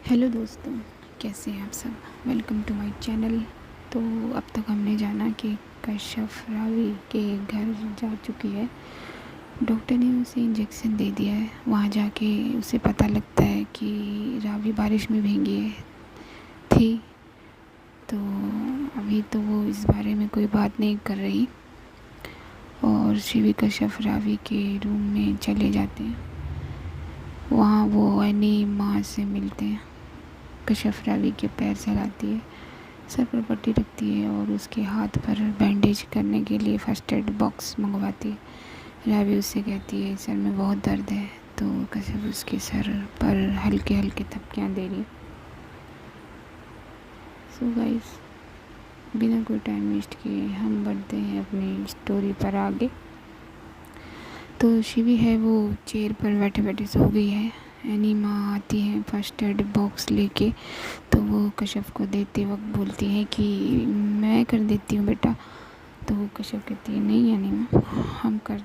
Hello दोस्तों, कैसे हैं आप सब। Welcome to my channel. तो अब तक हमने जाना कि कश्यप रावी के घर जा चुकी है। डॉक्टर ने उसे इंजेक्शन दे दिया है। वहाँ जाके उसे पता लगता है कि रावी बारिश में भीगी थी। तो अभी तो वो इस बारे में कोई बात नहीं कर रही और शिवी कश्यप रावी के रूम में चले जाते हैं। वहाँ वो एनी माँ से मिलते हैं। कश्यप रावी के पैर सहलाती है, सर पर पट्टी रखती है और उसके हाथ पर बैंडेज करने के लिए फर्स्ट एड बॉक्स मंगवाती है। रावी उससे कहती है सर में बहुत दर्द है, तो कश्यप उसके सर पर हल्के हल्के थपकियाँ दे रही है। सो गाइस, बिना कोई टाइम वेस्ट किए हम बढ़ते हैं अपनी स्टोरी पर आगे। तो शिवी है वो चेयर पर बैठे बैठे सो गई है। एनी माँ आती है फर्स्ट एड बॉक्स लेके, तो वो कश्यप को देते वक्त बोलती है कि मैं कर देती हूँ बेटा। तो वो कश्यप कहती है नहीं एनी माँ, हम कर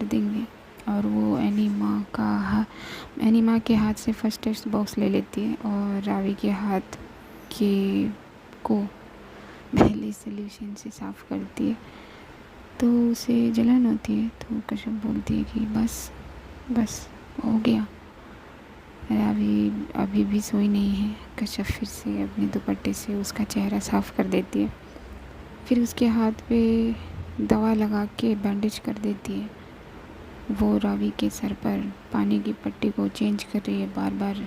देंगे। और वो एनी माँ के हाथ से फर्स्ट एड बॉक्स ले लेती है और रावी के हाथ के को पहले सॉल्यूशन से साफ़ करती है। तो उसे जलन होती है, तो कश्यप बोलती है कि बस हो गया। रावी अभी भी सोई नहीं है। कश्यप फिर से अपने दुपट्टे से उसका चेहरा साफ़ कर देती है, फिर उसके हाथ पे दवा लगा के बैंडेज कर देती है। वो रावी के सर पर पानी की पट्टी को चेंज कर रही है बार बार,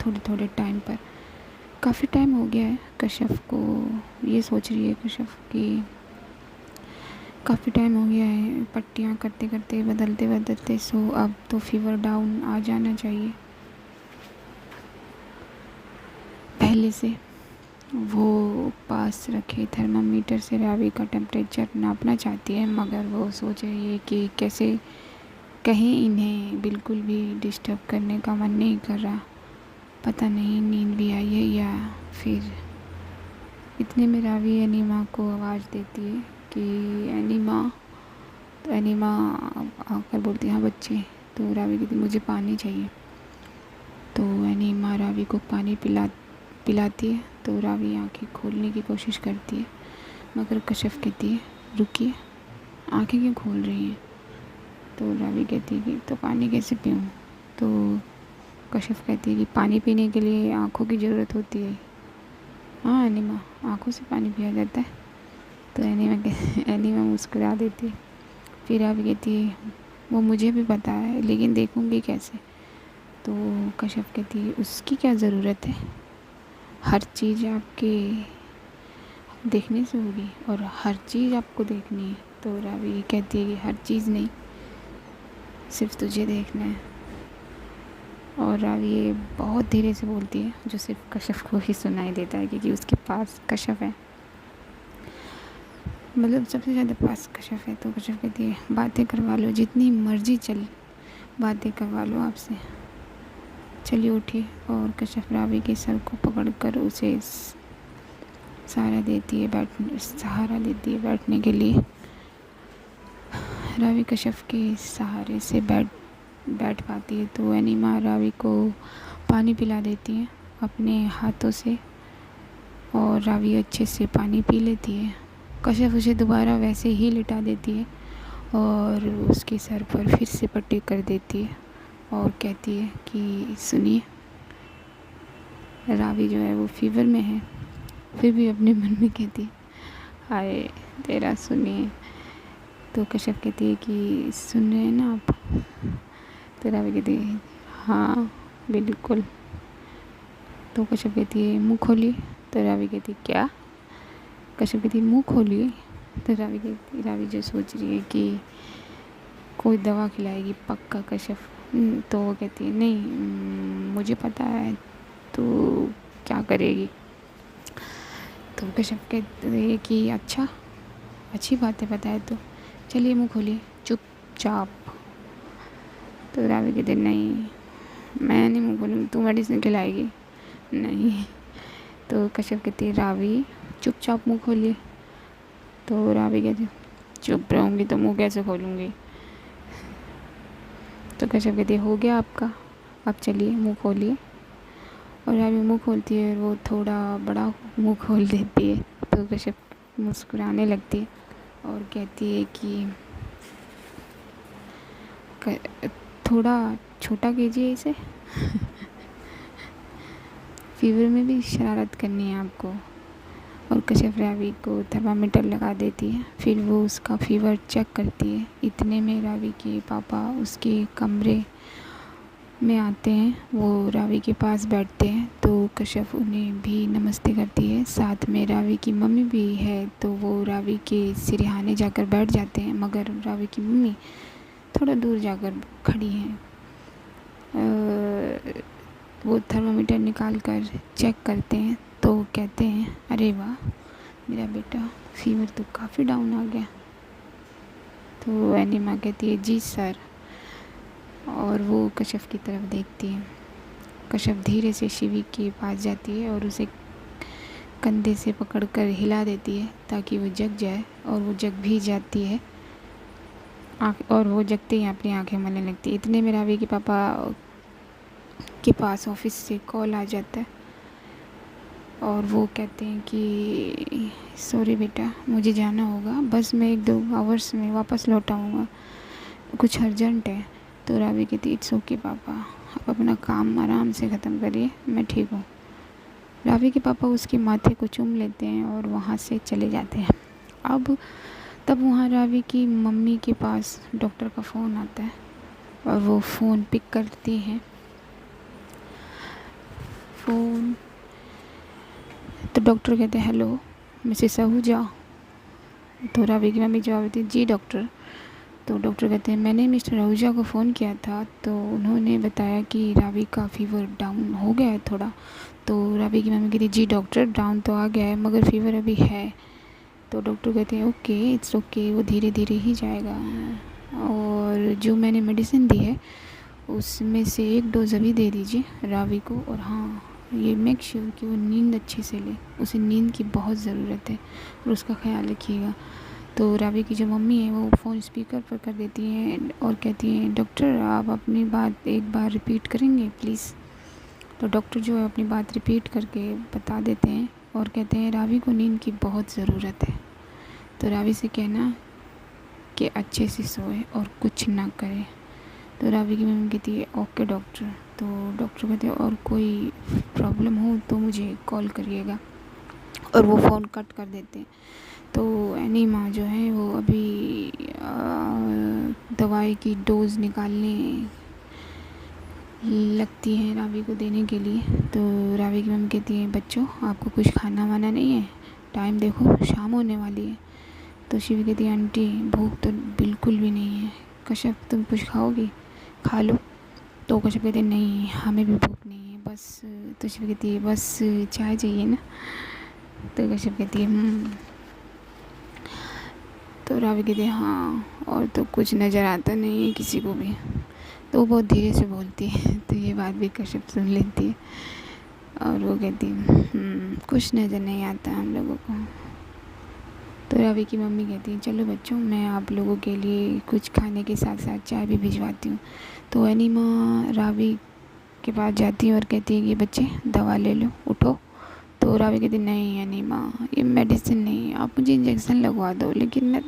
थोड़े थोड़े टाइम पर। काफ़ी टाइम हो गया है कश्यप को, ये सोच रही है कश्यप कि काफ़ी टाइम हो गया है पट्टियाँ करते करते, बदलते बदलते। सो अब तो फीवर डाउन आ जाना चाहिए पहले से। वो पास रखे थर्मामीटर से रावी का टेम्परेचर नापना चाहती है, मगर वो सोच रही है कि कैसे कहीं इन्हें बिल्कुल भी डिस्टर्ब करने का मन नहीं कर रहा। पता नहीं नींद भी आई है या फिर। इतने में रावी एनीमा को आवाज़ देती है कि एनीमा। तो एनीमा आकर बोलती है हाँ बच्चे। तो रावी कहती मुझे पानी चाहिए। तो एनीमा रावी को पानी पिलाती है। तो रावी आंखें खोलने की कोशिश करती है, मगर कश्यप कहती है रुकिए, आंखें क्यों खोल रही हैं। तो रावी कहती है कि तो पानी कैसे पीऊँ। तो कश्यप कहती है कि पानी पीने के लिए आंखों की ज़रूरत होती है। हाँ एनीमा, आंखों से पानी पिया जाता है। तो एनीमा मुस्कुरा देती है। फिर रावी कहती है वो मुझे भी पता है, लेकिन देखूँगी कैसे। तो कश्यप कहती है उसकी क्या ज़रूरत है, हर चीज़ आपके देखने से होगी और हर चीज़ आपको देखनी है। तो रावी कहती है कि हर चीज़ नहीं, सिर्फ तुझे देखना है। और रावी ये बहुत धीरे से बोलती है, जो सिर्फ कश्यप को ही सुनाई देता है क्योंकि उसके पास कश्यप है, मतलब सबसे ज़्यादा पास कश्यप है। तो कश्यप कहती है बातें करवा लो, जितनी मर्जी चल बातें करवा लो आपसे, चलिए उठिए। और कश्यप रावी के सर को पकड़कर उसे सहारा देती है बैठने के लिए। रावी कश्यप के सहारे से बैठ पाती है। तो एनीमा रावी को पानी पिला देती है अपने हाथों से और रावी अच्छे से पानी पी लेती है। कश्यप उसे दोबारा वैसे ही लिटा देती है और उसके सर पर फिर से पट्टी कर देती है और कहती है कि सुनिए, रावी जो है वो फीवर में है, फिर भी अपने मन में कहती है हाय तेरा सुनिए। तो कश्यप कहती है कि सुन रहे हैं ना आप। तो रावी कहती है हाँ बिल्कुल। तो कश्यप कहती है मुँह खोलिए। तो रावी कहती है क्या। कश्यप कहती है मुँह खोलिए। तो रावी जो सोच रही है कि कोई दवा खिलाएगी पक्का कश्यप। तो वो कहती है नहीं, मुझे पता है तो क्या करेगी। तो कश्यप कहते हैं कि अच्छा, अच्छी बात है बताए तो, चलिए मुँह खोलिए चुपचाप। तो रावी कहते नहीं, मैं नहीं मुँह खोलूँगी, तू मेडिसिन खिलाएगी। नहीं। तो कश्यप कहती है रावी चुपचाप मुँह खोलिए। तो रावी कहती चुप रहूँगी तो मुँह कैसे खोलूँगी। तो कश्यप कहती है हो गया आपका, अब चलिए मुँह खोलिए। और रावी मुँह खोलती है और वो थोड़ा बड़ा मुँह खोल देती है। तो कश्यप मुस्कुराने लगती है और कहती है कि थोड़ा छोटा कीजिए इसे। फीवर में भी शरारत करनी है आपको। और कश्यप रावी को थर्मामीटर लगा देती है। फिर वो उसका फीवर चेक करती है। इतने में रावी के पापा उसके कमरे में आते हैं। वो रावी के पास बैठते हैं तो कश्यप उन्हें भी नमस्ते करती है। साथ में रावी की मम्मी भी है तो वो रावी के सिरहाने जाकर बैठ जाते हैं, मगर रावी की मम्मी थोड़ा दूर जाकर खड़ी हैं। वो थर्मामीटर निकाल कर चेक करते हैं तो कहते हैं, अरे वाह मेरा बेटा, फीवर तो काफ़ी डाउन आ गया। तो एनिमा कहती है, जी सर। और वो कश्यप की तरफ देखती है। कश्यप धीरे से शिवी के पास जाती है और उसे कंधे से पकड़कर हिला देती है ताकि वो जग जाए। और वो जग भी जाती है। और वो जगते ही अपनी आंखें मलने लगती है। इतने में रावी के पापा के पास ऑफिस से कॉल आ जाता है और वो कहते हैं कि सॉरी बेटा, मुझे जाना होगा, बस मैं 1-2 आवर्स में वापस लौट आऊँगा, कुछ अर्जेंट है। तो रावी कहती है, इट्स ओके पापा, आप अपना काम आराम से ख़त्म करिए, मैं ठीक हूँ। रावी के पापा उसके माथे को चूम लेते हैं और वहाँ से चले जाते हैं। तब वहाँ रावी की मम्मी के पास डॉक्टर का फ़ोन आता है और वो फ़ोन पिक करती हैं। फ़ोन तो डॉक्टर कहते हैं, हेलो मिसेस आहूजा। तो रावी की मम्मी जवाब देती है, जी डॉक्टर। तो डॉक्टर कहते हैं, मैंने मिस्टर आहूजा को फ़ोन किया था तो उन्होंने बताया कि रावी का फीवर डाउन हो गया है थोड़ा। तो रावी की मम्मी कहती है, जी डॉक्टर, डाउन तो आ गया है मगर फीवर अभी है। तो डॉक्टर कहते हैं, ओके इट्स ओके, वो धीरे धीरे ही जाएगा। और जो मैंने मेडिसिन दी है उसमें से 1 डोज़ अभी दे दीजिए रावी को। और हाँ, ये मेक श्योर कि वो नींद अच्छे से ले, उसे नींद की बहुत ज़रूरत है और उसका ख्याल रखिएगा। तो रावी की जो मम्मी है वो फ़ोन स्पीकर पर कर देती हैं और कहती हैं, डॉक्टर आप अपनी बात एक बार रिपीट करेंगे प्लीज़। तो डॉक्टर जो है अपनी बात रिपीट करके बता देते हैं और कहते हैं, रावी को नींद की बहुत ज़रूरत है, तो रावी से कहना कि अच्छे से सोए और कुछ ना करे। तो रावी की मम्मी कहती है, ओके डॉक्टर। तो डॉक्टर कहते हैं, और कोई प्रॉब्लम हो तो मुझे कॉल करिएगा। और वो फ़ोन कट कर देते हैं। तो एनिमा जो है वो अभी दवाई की डोज़ निकालने लगती है रावी को देने के लिए। तो रावी की मम्मी कहती है, बच्चों आपको कुछ खाना वाना नहीं है, टाइम देखो शाम होने वाली है। तो शिवी कहती है, आंटी भूख तो बिल्कुल भी नहीं है, कश्यप तुम कुछ खाओगी, खा लो। तो कश्यप कहते हैं, नहीं हमें भी भूख नहीं है बस। तो शिवी कहती है, बस चाय चाहिए ना। तो कश्यप कहती है तो रावी कहती है, हाँ और तो कुछ नज़र आता नहीं है किसी को भी। तो वो बहुत धीरे से बोलती है तो ये बात भी कश्यप सुन लेती है और वो कहती है, कुछ नज़र नहीं आता हम लोगों को। तो रावी की मम्मी कहती है, चलो बच्चों मैं आप लोगों के लिए कुछ खाने के साथ साथ चाय भी भिजवाती हूँ। तो एनिमा रावी के पास जाती है और कहती है कि बच्चे दवा ले लो, उठो। तो रावी कहती, नहीं एनिमा ये मेडिसिन नहीं, आप मुझे इंजेक्शन लगवा दो, लेकिन मैं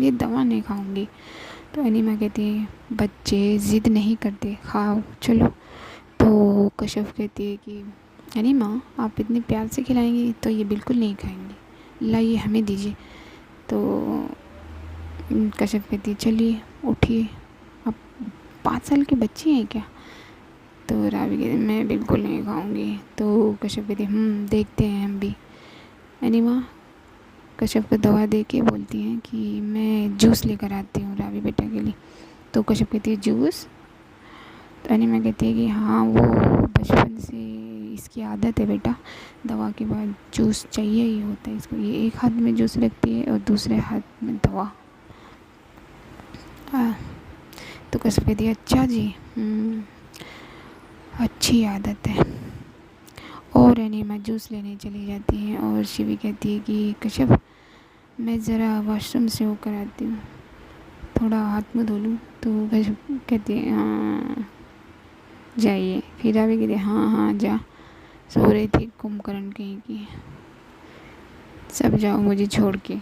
ये दवा नहीं खाऊंगी। तो एनिमा कहती है, बच्चे ज़िद नहीं करते, खाओ चलो। तो कश्यप कहती है कि एनिमा आप इतने प्यार से खिलाएंगी तो ये बिल्कुल नहीं खाएंगे, लाइए हमें दीजिए। तो कश्यप कहती है, चलिए उठिए, आप 5 साल की बच्ची हैं क्या। तो रावी कहती है, मैं बिल्कुल नहीं खाऊंगी। तो कश्यप कहती है, देखते हैं हम भी। एनिमा कश्यप को दवा दे के बोलती हैं कि मैं जूस लेकर आती हूँ रावी बेटा के लिए। तो कश्यप कहती है, जूस। तो एनिमा कहती है कि हाँ वो बचपन से इसकी आदत है बेटा, दवा के बाद जूस चाहिए ही होता है इसको, ये एक हाथ में जूस रखती है और दूसरे हाथ में दवा। तो कश्यप कहती है, अच्छा जी, अच्छी आदत है। और एनिमा जूस लेने चली जाती है और शिवी कहती है कि कश्यप मैं ज़रा वॉशरूम से होकर आती हूँ, थोड़ा हाथ मुँह धो लूँ। तो कश्यप कहती है, हाँ जाइए। फिर रावी कहती है, हाँ हाँ जा। सो रही थी कुंभकर्ण कहीं की। सब जाओ मुझे छोड़ के।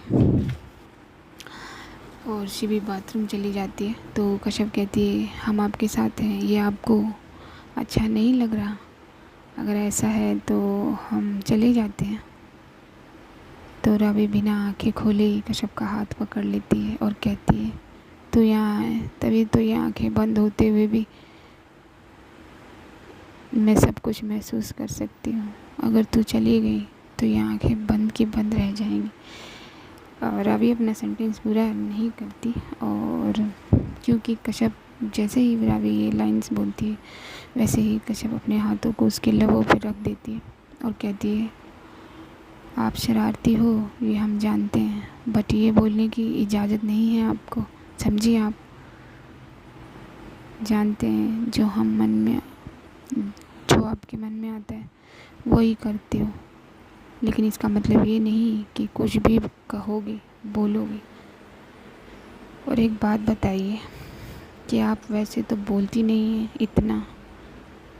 और शिवी बाथरूम चली जाती है तो कश्यप कहती है हम आपके साथ हैं, ये आपको अच्छा नहीं लग रहा? अगर ऐसा है तो हम चले जाते हैं। तो रावी बिना आंखें खोले ही कश्यप का हाथ पकड़ लेती है और कहती है तू यहाँ है, तभी तो ये आंखें बंद होते हुए भी मैं सब कुछ महसूस कर सकती हूँ। अगर तू चली गई तो ये आंखें बंद की बंद रह जाएंगी। और रावी अपना सेंटेंस पूरा नहीं करती, और क्योंकि कश्यप जैसे ही रावी ये लाइंस बोलती है वैसे ही कश्यप अपने हाथों को उसके लबों पर रख देती है और कहती है आप शरारती हो ये हम जानते हैं, बट ये बोलने की इजाज़त नहीं है आपको, समझिए। आप जानते हैं जो आपके मन में आता है वही करते हो, लेकिन इसका मतलब ये नहीं कि कुछ भी कहोगे बोलोगे। और एक बात बताइए कि आप वैसे तो बोलती नहीं हैं इतना,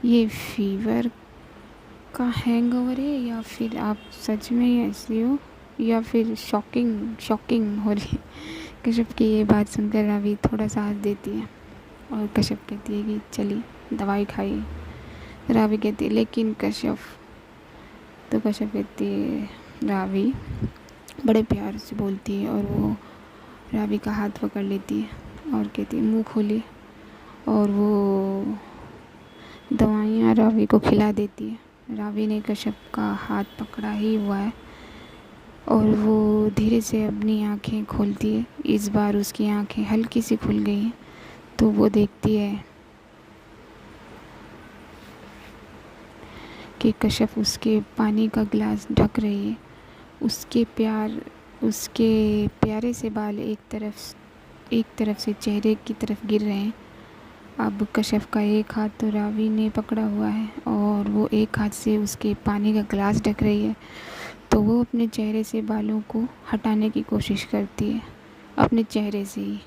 ये फीवर का हैंगओवर है या फिर आप सच में ही ऐसी हो, या फिर शॉकिंग हो रही है? कश्यप की ये बात सुनकर रावी थोड़ा सा हंस देती है और कश्यप कहती है कि चलिए दवाई खाइए। रावी कहती है लेकिन कश्यप, तो कश्यप कहती है रावी बड़े प्यार से बोलती है और वो रावी का हाथ पकड़ लेती है और कहती है मुंह खोलिए, और वो दवाइयाँ रावी को खिला देती है। रावी ने कश्यप का हाथ पकड़ा ही हुआ है और वो धीरे से अपनी आंखें खोलती है। इस बार उसकी आंखें हल्की सी खुल गई हैं तो वो देखती है कि कश्यप उसके पानी का गिलास ढक रही है। उसके प्यारे से बाल एक तरफ से चेहरे की तरफ गिर रहे हैं। अब कश्यप का एक हाथ तो रावी ने पकड़ा हुआ है और वो एक हाथ से उसके पानी का गिलास ढक रही है, तो वो अपने चेहरे से बालों को हटाने की कोशिश करती है अपने चेहरे से ही,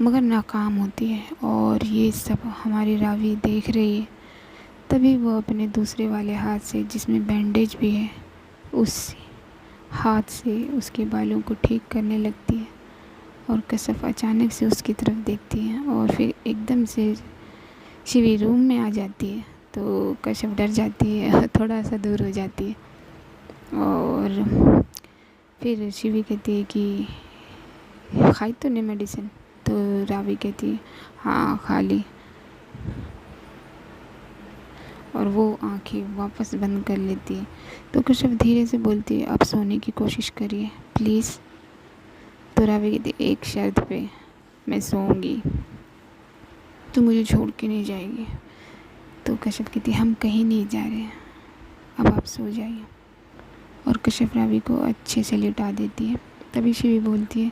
मगर नाकाम होती है। और ये सब हमारी रावी देख रही है। तभी वो अपने दूसरे वाले हाथ से, जिसमें बैंडेज भी है, उस हाथ से उसके बालों को ठीक करने लगती है। और कश्यप अचानक से उसकी तरफ देखती है और फिर एकदम से शिवी रूम में आ जाती है। तो कश्यप डर जाती है और थोड़ा सा दूर हो जाती है। और फिर शिवी कहती है कि खाई तूने मेडिसिन? तो रावी कहती है हाँ खा ली। और वो आंखें वापस बंद कर लेती है। तो कश्यप धीरे से बोलती है अब सोने की कोशिश करिए प्लीज़। तो रावी कहती है एक शर्त पे मैं सोऊंगी, तो मुझे छोड़ के नहीं जाएगी। तो कश्यप कहती है हम कहीं नहीं जा रहे हैं, अब आप सो जाइए। और कश्यप रावी को अच्छे से लिटा देती है। तभी शिवी बोलती है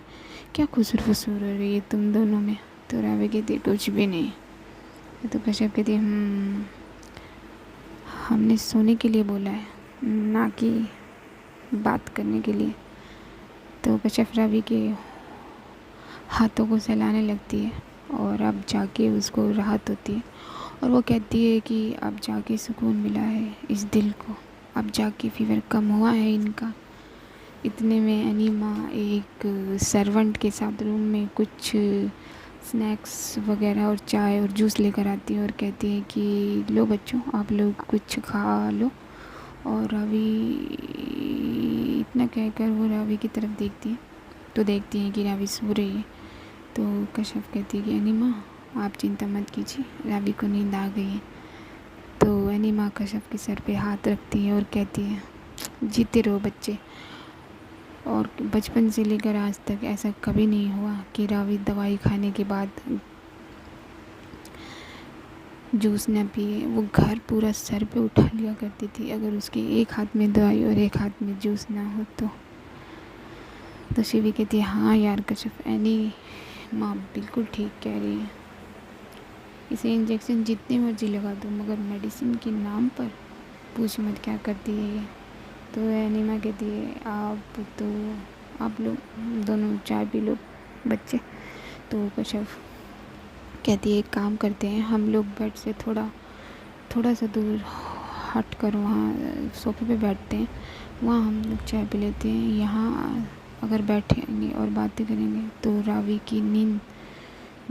क्या खुसुर फुसुर हो रही है तुम दोनों में? तो रावी कहती है कुछ भी नहीं। तो कश्यप कहती है हमने सोने के लिए बोला है, ना कि बात करने के लिए। तो कश्यप रावी के हाथों को सहलाने लगती है और अब जाके उसको राहत होती है। और वो कहती है कि अब जाके सुकून मिला है इस दिल को, अब जाके फीवर कम हुआ है इनका। इतने में अनीमा एक सर्वेंट के साथ रूम में कुछ स्नैक्स वगैरह और चाय और जूस लेकर आती है और कहती है कि लो बच्चों आप लोग कुछ खा लो। और रावी इतना कहकर वो रावी की तरफ देखती है तो देखती है कि रावी सो रही है। तो कश्यप कहती है कि अनीमा आप चिंता मत कीजिए, रावी को नींद आ गई है। तो अनीमा कश्यप के सर पे हाथ रखती है और कहती है जीते रहो बच्चे। और बचपन से लेकर आज तक ऐसा कभी नहीं हुआ कि रावी दवाई खाने के बाद जूस न पिए। वो घर पूरा सर पे उठा लिया करती थी अगर उसके एक हाथ में दवाई और एक हाथ में जूस ना हो तो शिवी कहती है हाँ यार कश्यप, एनी माँ बिल्कुल ठीक कह रही है, इसे इंजेक्शन जितने मर्जी लगा दो मगर मेडिसिन के नाम पर पूछ मत क्या करती है ये। तो अनीमा कहती है आप लोग दोनों चाय पी लो बच्चे। तो कश्यप कहती है एक काम करते हैं, हम लोग बेड से थोड़ा सा दूर हट कर वहाँ सोफे पे बैठते हैं, वहाँ हम लोग चाय पी लेते हैं। यहाँ अगर बैठेंगे और बातें करेंगे तो रावी की नींद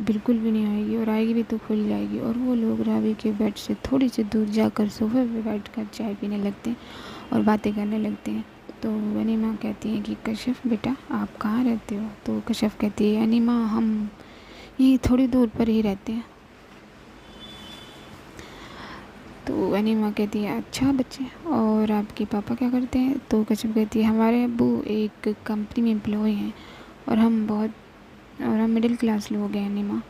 बिल्कुल भी नहीं आएगी, और आएगी भी तो खुल जाएगी, और वो लोग रावी के बेड से थोड़ी सी दूर जाकर सोफे पे बैठकर चाय पीने लगते हैं और बातें करने लगते हैं। तो अनीमा कहती है कि कश्यप बेटा आप कहाँ रहते हो? तो कश्यप कहती है अनीमा हम यहीं थोड़ी दूर पर ही रहते हैं। तो अनीमा कहती है अच्छा बच्चे, और आपके पापा क्या करते हैं? तो कश्यप कहती है हमारे अब्बू एक कंपनी में एम्प्लॉय हैं, और हम मिडिल क्लास लोग हैं अनीमा।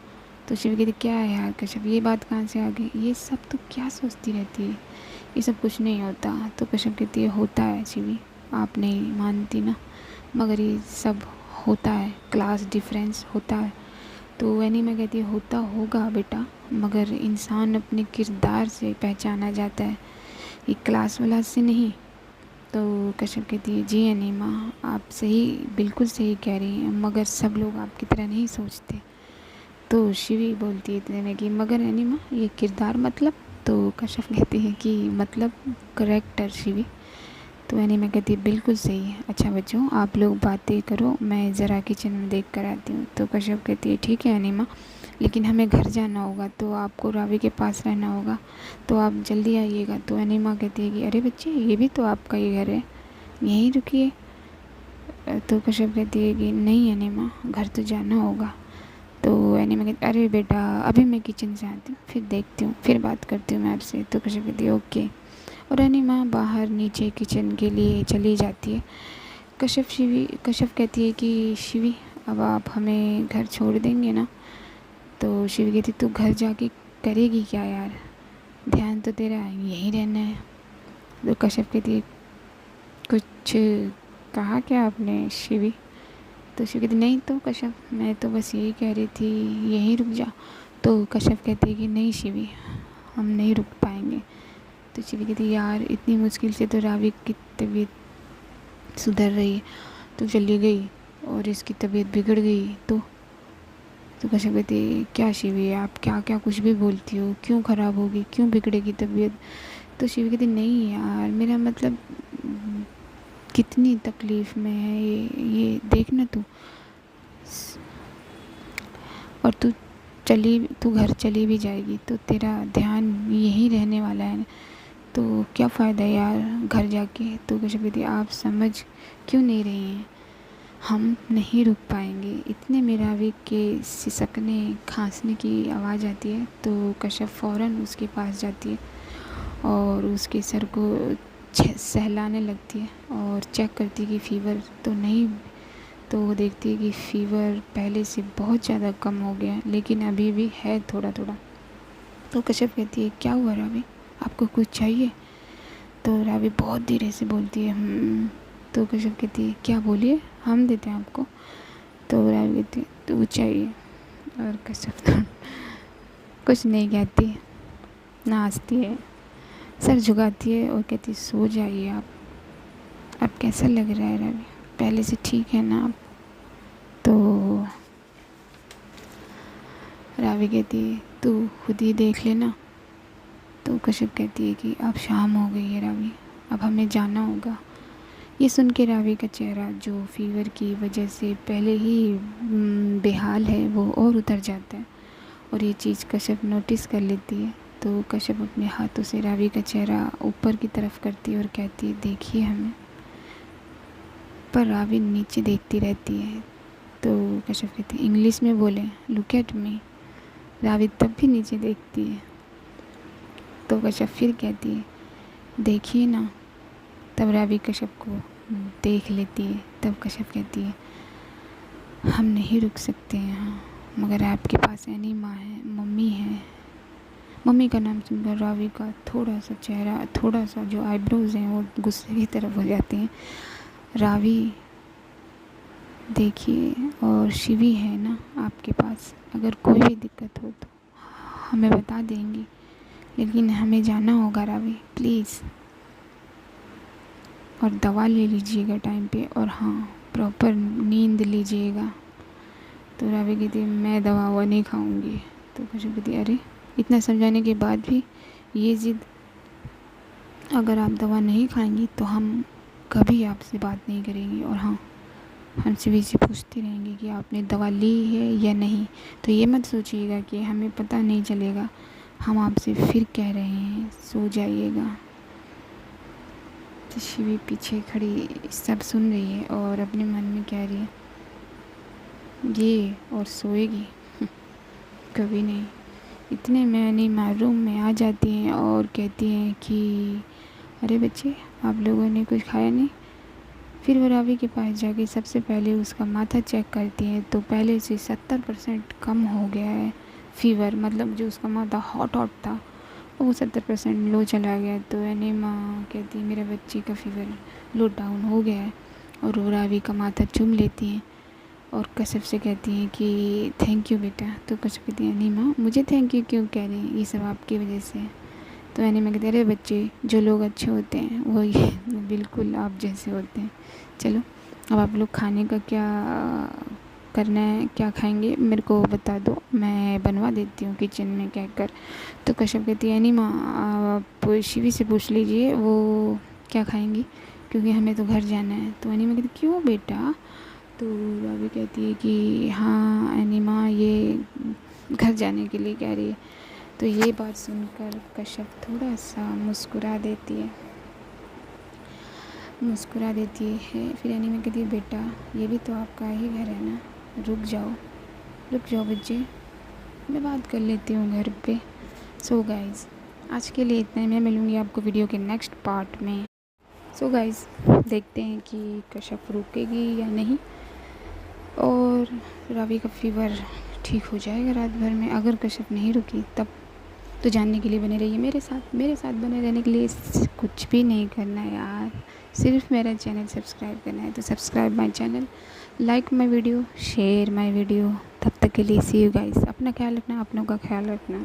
तो शिव कहती क्या है यार कश्यप, ये बात कहाँ से आ गई? ये सब तो क्या सोचती रहती है, ये सब कुछ नहीं होता। तो कश्यप कहती है होता है शिवी, आप नहीं मानती ना, मगर ये सब होता है, क्लास डिफरेंस होता है। तो एनीमा कहती है होता होगा बेटा, मगर इंसान अपने किरदार से पहचाना जाता है, ये क्लास वाला से नहीं। तो कश्यप कहती है जी अनीमा आप सही, बिल्कुल सही कह रही हैं, मगर सब लोग आपकी तरह नहीं सोचते। तो शिवी बोलती है इतने में कि मगर अनीमा ये किरदार मतलब? तो कश्यप कहती है कि मतलब करेक्टर शिवी। तो अनीमा कहती है बिल्कुल सही है, अच्छा बच्चों आप लोग बातें करो, मैं ज़रा किचन में देख कर आती हूँ। तो कश्यप कहती है ठीक है अनीमा, लेकिन हमें घर जाना होगा, तो आपको रावी के पास रहना होगा, तो आप जल्दी आइएगा। तो अनीमा कहती है कि अरे बच्चे ये भी तो आपका ही घर है, यहीं रुकिए। तो कश्यप कहती है कि नहीं अनीमा घर तो जाना होगा। तो अनीमा कहती अरे बेटा अभी मैं किचन से आती हूँ, फिर देखती हूँ, फिर बात करती हूँ मैं आपसे। तो कश्यप कहती है ओके, और अनीमा बाहर नीचे किचन के लिए चली जाती है। कश्यप कहती है कि शिवी अब आप हमें घर छोड़ देंगे ना? तो शिवी कहती तू घर जाके करेगी क्या यार, ध्यान तो तेरा यहीं रहना है। तो कश्यप कहती है कुछ कहा क्या आपने शिवी? तो शिवी कहती नहीं तो कश्यप, मैं तो बस यही कह रही थी यहीं रुक जा। तो कश्यप कहती है कि नहीं शिवी हम नहीं रुक पाएंगे। तो शिवी कहती यार इतनी मुश्किल से तो रावी की तबीयत सुधर रही है, तो चली गई और इसकी तबीयत बिगड़ गई। तो कश्यप कहती क्या शिवी आप क्या क्या कुछ भी बोलती हो, क्यों ख़राब होगी, क्यों बिगड़ेगी तबीयत? तो शिवी कहती नहीं यार मेरा मतलब कितनी तकलीफ़ में है ये देखना तू, और तू घर चली भी जाएगी तो तेरा ध्यान यहीं रहने वाला है, तो क्या फ़ायदा यार घर जाके। तो कश्यप कहती आप समझ क्यों नहीं रही हैं, हम नहीं रुक पाएंगे। इतने में रावी के सिसकने खांसने की आवाज़ आती है। तो कश्यप फ़ौरन उसके पास जाती है और उसके सर को सहलाने लगती है और चेक करती है कि फ़ीवर तो नहीं। तो वो देखती है कि फ़ीवर पहले से बहुत ज़्यादा कम हो गया है, लेकिन अभी भी है थोड़ा थोड़ा। तो कश्यप कहती है क्या हुआ रावी, आपको कुछ चाहिए? तो रावी बहुत धीरे से बोलती है तो कश्यप कहती है क्या बोलिए, हम देते हैं आपको। तो रावी कहती है तो चाहिए, और कश्यप तो कुछ नहीं कहती, ना हंसती है, सर झुकाती है और कहती सो जाइए आप। अब कैसा लग रहा है रावी, पहले से ठीक है ना आप? तो रावी कहती है तू खुद ही देख लेना। तो कश्यप कहती है कि अब शाम हो गई है रावी, अब हमें जाना होगा। ये सुन के रावी का चेहरा जो फीवर की वजह से पहले ही बेहाल है वो और उतर जाता है, और ये चीज़ कश्यप नोटिस कर लेती है। तो कश्यप अपने हाथों से रावी का चेहरा ऊपर की तरफ करती है और कहती है देखिए हमें, पर रावी नीचे देखती रहती है। तो कश्यप कहती है इंग्लिश में बोले लुक एट मी। रावी तब भी नीचे देखती है। तो कश्यप फिर कहती है देखिए ना। तब रावी कश्यप को देख लेती है। तब कश्यप कहती है हम नहीं रुक सकते यहाँ, मगर आपके पास अनीमा है, मम्मी है। मम्मी का नाम सुनकर रावी का थोड़ा सा चेहरा, थोड़ा सा जो आईब्रोज हैं वो गुस्से की तरफ हो जाते हैं। रावी देखिए, और शिवी है ना आपके पास, अगर कोई भी दिक्कत हो तो हमें बता देंगी, लेकिन हमें जाना होगा रावी प्लीज़, और दवा ले लीजिएगा टाइम पे, और हाँ प्रॉपर नींद लीजिएगा। तो रावी कहती है मैं दवा ववा नहीं खाऊंगी। तो कश्यप कहती है अरे इतना समझाने के बाद भी ये ज़िद। अगर आप दवा नहीं खाएंगी तो हम कभी आपसे बात नहीं करेंगे, और हाँ, हमसे भी से पूछते रहेंगे कि आपने दवा ली है या नहीं। तो ये मत सोचिएगा कि हमें पता नहीं चलेगा, हम आपसे फिर कह रहे हैं सो जाइएगा। तो शिवी पीछे खड़ी सब सुन रही है और अपने मन में कह रही है, ये और सोएगी? कभी नहीं। इतने में अनीमा रूम में आ जाती हैं और कहती हैं कि अरे बच्चे, आप लोगों ने कुछ खाया नहीं? फिर वो रावी के पास जाके सबसे पहले उसका माथा चेक करती हैं, तो पहले से 70% कम हो गया है फ़ीवर, मतलब जो उसका माथा हॉट हॉट था वो 70% लो चला गया। तो अनीमा कहती है मेरे बच्चे का फ़ीवर लो डाउन हो गया है, और वो रावी का माथा चूम लेती हैं और कश्यप से कहती हैं कि थैंक यू बेटा। तो कश्यप कहती है अनीमा मुझे थैंक यू क्यों कह रही हैं, ये सब आपकी वजह से है। तो अनीमा कहती है अरे बच्चे, जो लोग अच्छे होते हैं वो बिल्कुल आप जैसे होते हैं। चलो अब आप लोग खाने का क्या करना है, क्या खाएंगे मेरे को बता दो, मैं बनवा देती हूँ किचन में कहकर। तो कश्यप कहती है अनीमा आप शिवी से पूछ लीजिए वो क्या खाएंगी, क्योंकि हमें तो घर जाना है। तो अनीमा कहती क्यों बेटा? तो रावी कहती है कि हाँ अनीमा ये घर जाने के लिए कह रही है। तो ये बात सुनकर कश्यप थोड़ा सा मुस्कुरा देती है। फिर अनीमा कहती है बेटा ये भी तो आपका ही घर है ना, रुक जाओ बच्चे, मैं बात कर लेती हूँ घर पे। सो गाइज़ आज के लिए इतना ही, मैं मिलूँगी आपको वीडियो के नेक्स्ट पार्ट में। सो गाइज़ देखते हैं कि कश्यप रुकेगी या नहीं, और रावी का फ़ीवर ठीक हो जाएगा रात भर में। अगर कश्यप नहीं रुकी तब तो जानने के लिए बने रहिए मेरे साथ बने रहने के लिए कुछ भी नहीं करना है यार, सिर्फ मेरा चैनल सब्सक्राइब करना है। तो subscribe my channel, like my video, share my video. तब तक के लिए सी यू गाइस, अपना ख्याल रखना, अपनों का ख्याल रखना।